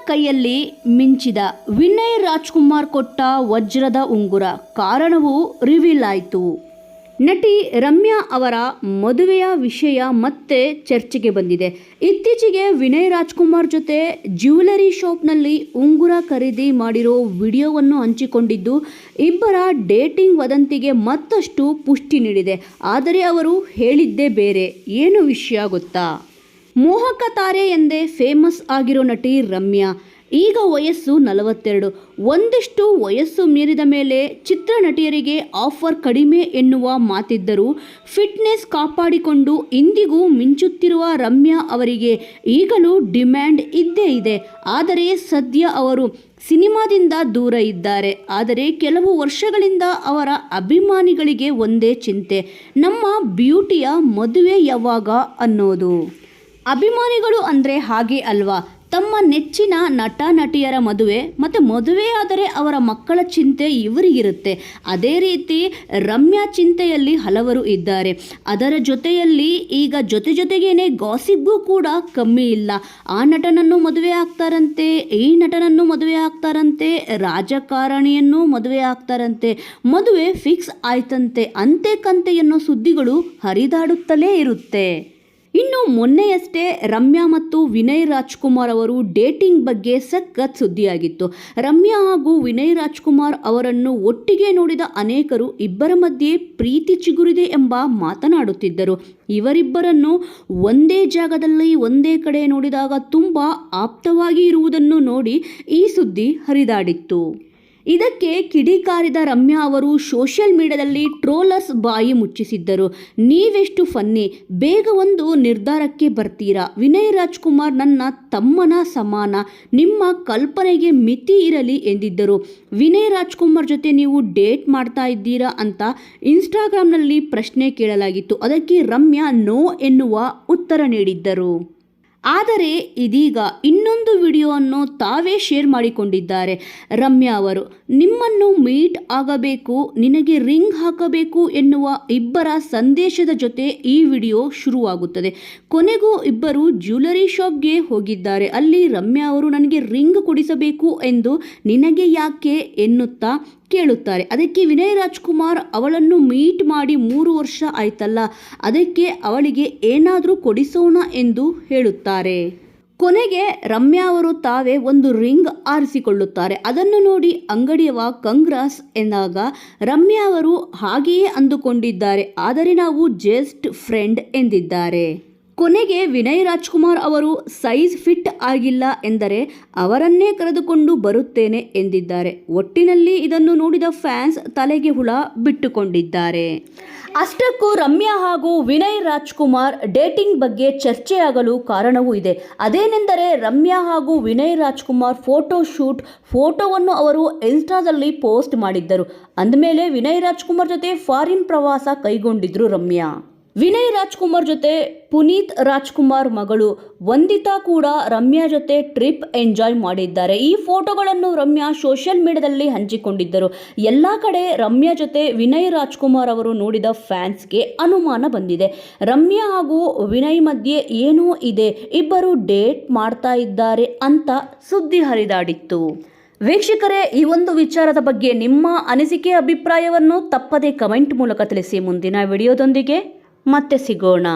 ಕೈಯಲ್ಲಿ ಮಿಂಚಿದ ವಿನಯ್ ರಾಜ್ಕುಮಾರ್ ಕೊಟ್ಟ ವಜ್ರದ ಉಂಗುರ. ಕಾರಣವು ರಿವೀಲ್ ಆಯಿತು. ನಟಿ ರಮ್ಯಾ ಅವರ ಮದುವೆಯ ವಿಷಯ ಮತ್ತೆ ಚರ್ಚೆಗೆ ಬಂದಿದೆ. ಇತ್ತೀಚೆಗೆ ವಿನಯ್ ರಾಜ್ಕುಮಾರ್ ಜೊತೆ ಜ್ಯುವೆಲರಿ ಶಾಪ್ನಲ್ಲಿ ಉಂಗುರ ಖರೀದಿ ಮಾಡಿರೋ ವಿಡಿಯೋವನ್ನು ಹಂಚಿಕೊಂಡಿದ್ದು ಇಬ್ಬರ ಡೇಟಿಂಗ್ ವದಂತಿಗೆ ಮತ್ತಷ್ಟು ಪುಷ್ಟಿ ನೀಡಿದೆ. ಆದರೆ ಅವರು ಹೇಳಿದ್ದೇ ಬೇರೆ. ಏನು ವಿಷಯ ಗೊತ್ತಾ? ಮೋಹಕ ತಾರೆ ಎಂದೇ ಫೇಮಸ್ ಆಗಿರೋ ನಟಿ ರಮ್ಯಾ ಈಗ ವಯಸ್ಸು 42. ಒಂದಿಷ್ಟು ವಯಸ್ಸು ಮೀರಿದ ಮೇಲೆ ಚಿತ್ರನಟಿಯರಿಗೆ ಆಫರ್ ಕಡಿಮೆ ಎನ್ನುವ ಮಾತಿದ್ದರೂ ಫಿಟ್ನೆಸ್ ಕಾಪಾಡಿಕೊಂಡು ಇಂದಿಗೂ ಮಿಂಚುತ್ತಿರುವ ರಮ್ಯಾ ಅವರಿಗೆ ಈಗಲೂ ಡಿಮ್ಯಾಂಡ್ ಇದ್ದೇ ಇದೆ. ಆದರೆ ಸದ್ಯ ಅವರು ಸಿನಿಮಾದಿಂದ ದೂರ ಇದ್ದಾರೆ. ಆದರೆ ಕೆಲವು ವರ್ಷಗಳಿಂದ ಅವರ ಅಭಿಮಾನಿಗಳಿಗೆ ಒಂದೇ ಚಿಂತೆ, ನಮ್ಮ ಬ್ಯೂಟಿಯ ಮದುವೆ ಯಾವಾಗ ಅನ್ನೋದು. ಅಭಿಮಾನಿಗಳು ಅಂದರೆ ಹಾಗೆ ಅಲ್ವಾ, ತಮ್ಮ ನೆಚ್ಚಿನ ನಟ ನಟಿಯರ ಮದುವೆ ಆದರೆ ಅವರ ಮಕ್ಕಳ ಚಿಂತೆ ಇವರಿಗಿರುತ್ತೆ. ಅದೇ ರೀತಿ ರಮ್ಯಾ ಚಿಂತೆಯಲ್ಲಿ ಹಲವರು ಇದ್ದಾರೆ. ಅದರ ಜೊತೆಯಲ್ಲಿ ಈಗ ಜೊತೆಗೇನೆ ಗಾಸಿಪ್ಗೂ ಕೂಡ ಕಮ್ಮಿ ಇಲ್ಲ. ಆ ನಟನನ್ನು ಮದುವೆ ಆಗ್ತಾರಂತೆ, ಈ ನಟನನ್ನು ಮದುವೆ ಆಗ್ತಾರಂತೆ, ರಾಜಕಾರಣಿಯನ್ನು ಮದುವೆ ಆಗ್ತಾರಂತೆ, ಮದುವೆ ಫಿಕ್ಸ್ ಆಯ್ತಂತೆ, ಅಂತೆ ಕಂತೆ ಎನ್ನೋ ಸುದ್ದಿಗಳು ಹರಿದಾಡುತ್ತಲೇ ಇರುತ್ತೆ. ಇನ್ನು ಮೊನ್ನೆಯಷ್ಟೇ ರಮ್ಯಾ ಮತ್ತು ವಿನಯ್ ರಾಜ್ಕುಮಾರ್ ಅವರು ಡೇಟಿಂಗ್ ಬಗ್ಗೆ ಸಖತ್ ಸುದ್ದಿಯಾಗಿತ್ತು. ರಮ್ಯಾ ಹಾಗೂ ವಿನಯ್ ರಾಜ್ಕುಮಾರ್ ಅವರನ್ನು ಒಟ್ಟಿಗೆ ನೋಡಿದ ಅನೇಕರು ಇಬ್ಬರ ಮಧ್ಯೆ ಪ್ರೀತಿ ಚಿಗುರಿದೆ ಎಂಬ ಮಾತನಾಡುತ್ತಿದ್ದರು. ಇವರಿಬ್ಬರನ್ನು ಒಂದೇ ಜಾಗದಲ್ಲಿ ಒಂದೇ ಕಡೆ ನೋಡಿದಾಗ ತುಂಬ ಆಪ್ತವಾಗಿ ಇರುವುದನ್ನು ನೋಡಿ ಈ ಸುದ್ದಿ ಹರಿದಾಡಿತ್ತು. ಇದಕ್ಕೆ ಕಿಡಿಕಾರಿದ ರಮ್ಯಾ ಅವರು ಸೋಷಿಯಲ್ ಮೀಡಿಯಾದಲ್ಲಿ ಟ್ರೋಲರ್ಸ್ ಬಾಯಿ ಮುಚ್ಚಿಸಿದ್ದರು. ನೀವೆಷ್ಟು ಫನ್ನಿ, ಬೇಗ ಒಂದು ನಿರ್ಧಾರಕ್ಕೆ ಬರ್ತೀರಾ. ವಿನಯ್ ರಾಜ್ಕುಮಾರ್ ನನ್ನ ತಮ್ಮನ ಸಮಾನ, ನಿಮ್ಮ ಕಲ್ಪನೆಗೆ ಮಿತಿ ಇರಲಿ ಎಂದಿದ್ದರು. ವಿನಯ್ ರಾಜ್ಕುಮಾರ್ ಜೊತೆ ನೀವು ಡೇಟ್ ಮಾಡ್ತಾ ಇದ್ದೀರಾ ಅಂತ ಇನ್ಸ್ಟಾಗ್ರಾಮ್ನಲ್ಲಿ ಪ್ರಶ್ನೆ ಕೇಳಲಾಗಿತ್ತು. ಅದಕ್ಕೆ ರಮ್ಯಾ ನೋ ಎನ್ನುವ ಉತ್ತರ ನೀಡಿದ್ದರು. ಆದರೆ ಇದೀಗ ಇನ್ನೊಂದು ವಿಡಿಯೋವನ್ನು ತಾವೇ ಶೇರ್ ಮಾಡಿಕೊಂಡಿದ್ದಾರೆ. ರಮ್ಯಾ ಅವರು, ನಿಮ್ಮನ್ನು ಮೀಟ್ ಆಗಬೇಕು, ನಿನಗೆ ರಿಂಗ್ ಹಾಕಬೇಕು ಎನ್ನುವ ಇಬ್ಬರ ಸಂದೇಶದ ಜೊತೆ ಈ ವಿಡಿಯೋ ಶುರುವಾಗುತ್ತದೆ. ಕೊನೆಗೂ ಇಬ್ಬರು ಜ್ಯುವೆಲರಿ ಶಾಪ್ಗೆ ಹೋಗಿದ್ದಾರೆ. ಅಲ್ಲಿ ರಮ್ಯಾ ಅವರು ನನಗೆ ರಿಂಗ್ ಕೊಡಿಸಬೇಕು ಎಂದು ನಿನಗೆ ಯಾಕೆ ಎನ್ನುತ್ತಾ ಕೇಳುತ್ತಾರೆ. ಅದಕ್ಕೆ ವಿನಯ್ ರಾಜ್ಕುಮಾರ್, ಅವಳನ್ನು ಮೀಟ್ ಮಾಡಿ 3 ವರ್ಷ ಆಯ್ತಲ್ಲ, ಅದಕ್ಕೆ ಅವಳಿಗೆ ಏನಾದರೂ ಕೊಡಿಸೋಣ ಎಂದು ಹೇಳುತ್ತಾರೆ. ಕೊನೆಗೆ ರಮ್ಯಾ ಅವರು ತಾವೇ ಒಂದು ರಿಂಗ್ ಆರಿಸಿಕೊಳ್ಳುತ್ತಾರೆ. ಅದನ್ನು ನೋಡಿ ಅಂಗಡಿಯವ ಕಂಗ್ರಾಸ್ ಎಂದಾಗ ರಮ್ಯಾ ಅವರು ಹಾಗೆಯೇ ಅಂದುಕೊಂಡಿದ್ದಾರೆ, ಆದರೆ ನಾವು ಜಸ್ಟ್ ಫ್ರೆಂಡ್ ಎಂದಿದ್ದಾರೆ. ಕೊನೆಗೆ ವಿನಯ್ ರಾಜ್ಕುಮಾರ್ ಅವರು ಸೈಜ್ ಫಿಟ್ ಆಗಿಲ್ಲ ಎಂದರೆ ಅವರನ್ನೇ ಕರೆದುಕೊಂಡು ಬರುತ್ತೇನೆ ಎಂದಿದ್ದಾರೆ. ಒಟ್ಟಿನಲ್ಲಿ ಇದನ್ನು ನೋಡಿದ ಫ್ಯಾನ್ಸ್ ತಲೆಗೆ ಹುಳ ಬಿಟ್ಟುಕೊಂಡಿದ್ದಾರೆ. ಅಷ್ಟಕ್ಕೂ ರಮ್ಯಾ ಹಾಗೂ ವಿನಯ್ ರಾಜ್ಕುಮಾರ್ ಡೇಟಿಂಗ್ ಬಗ್ಗೆ ಚರ್ಚೆಯಾಗಲು ಕಾರಣವೂ ಇದೆ. ಅದೇನೆಂದರೆ ರಮ್ಯಾ ಹಾಗೂ ವಿನಯ್ ರಾಜ್ಕುಮಾರ್ ಫೋಟೋವನ್ನು ಅವರು ಇನ್ಸ್ಟಾದಲ್ಲಿ ಪೋಸ್ಟ್ ಮಾಡಿದ್ದರು. ಅಂದಮೇಲೆ ವಿನಯ್ ರಾಜ್ಕುಮಾರ್ ಜೊತೆ ಫಾರಿನ್ ಪ್ರವಾಸ ಕೈಗೊಂಡಿದ್ರು ರಮ್ಯಾ. ವಿನಯ್ ರಾಜ್ಕುಮಾರ್ ಜೊತೆ ಪುನೀತ್ ರಾಜ್ಕುಮಾರ್ ಮಗಳು ವಂದಿತಾ ಕೂಡ ರಮ್ಯಾ ಜೊತೆ ಟ್ರಿಪ್ ಎಂಜಾಯ್ ಮಾಡಿದ್ದಾರೆ. ಈ ಫೋಟೋಗಳನ್ನು ರಮ್ಯಾ ಸೋಷಿಯಲ್ ಮೀಡಿಯಾದಲ್ಲಿ ಹಂಚಿಕೊಂಡಿದ್ದರು. ಎಲ್ಲ ಕಡೆ ರಮ್ಯಾ ಜೊತೆ ವಿನಯ್ ರಾಜ್ಕುಮಾರ್ ಅವರು ನೋಡಿದ ಫ್ಯಾನ್ಸ್ಗೆ ಅನುಮಾನ ಬಂದಿದೆ. ರಮ್ಯಾ ಹಾಗೂ ವಿನಯ್ ಮಧ್ಯೆ ಏನೋ ಇದೆ, ಇಬ್ಬರು ಡೇಟ್ ಮಾಡ್ತಾ ಇದ್ದಾರೆ ಅಂತ ಸುದ್ದಿ ಹರಿದಾಡಿತ್ತು. ವೀಕ್ಷಕರೇ, ಈ ಒಂದು ವಿಚಾರದ ಬಗ್ಗೆ ನಿಮ್ಮ ಅನಿಸಿಕೆ ಅಭಿಪ್ರಾಯವನ್ನು ತಪ್ಪದೇ ಕಮೆಂಟ್ ಮೂಲಕ ತಿಳಿಸಿ. ಮುಂದಿನ ವಿಡಿಯೋದೊಂದಿಗೆ ಮತ್ತೆ ಸಿಗೋಣ.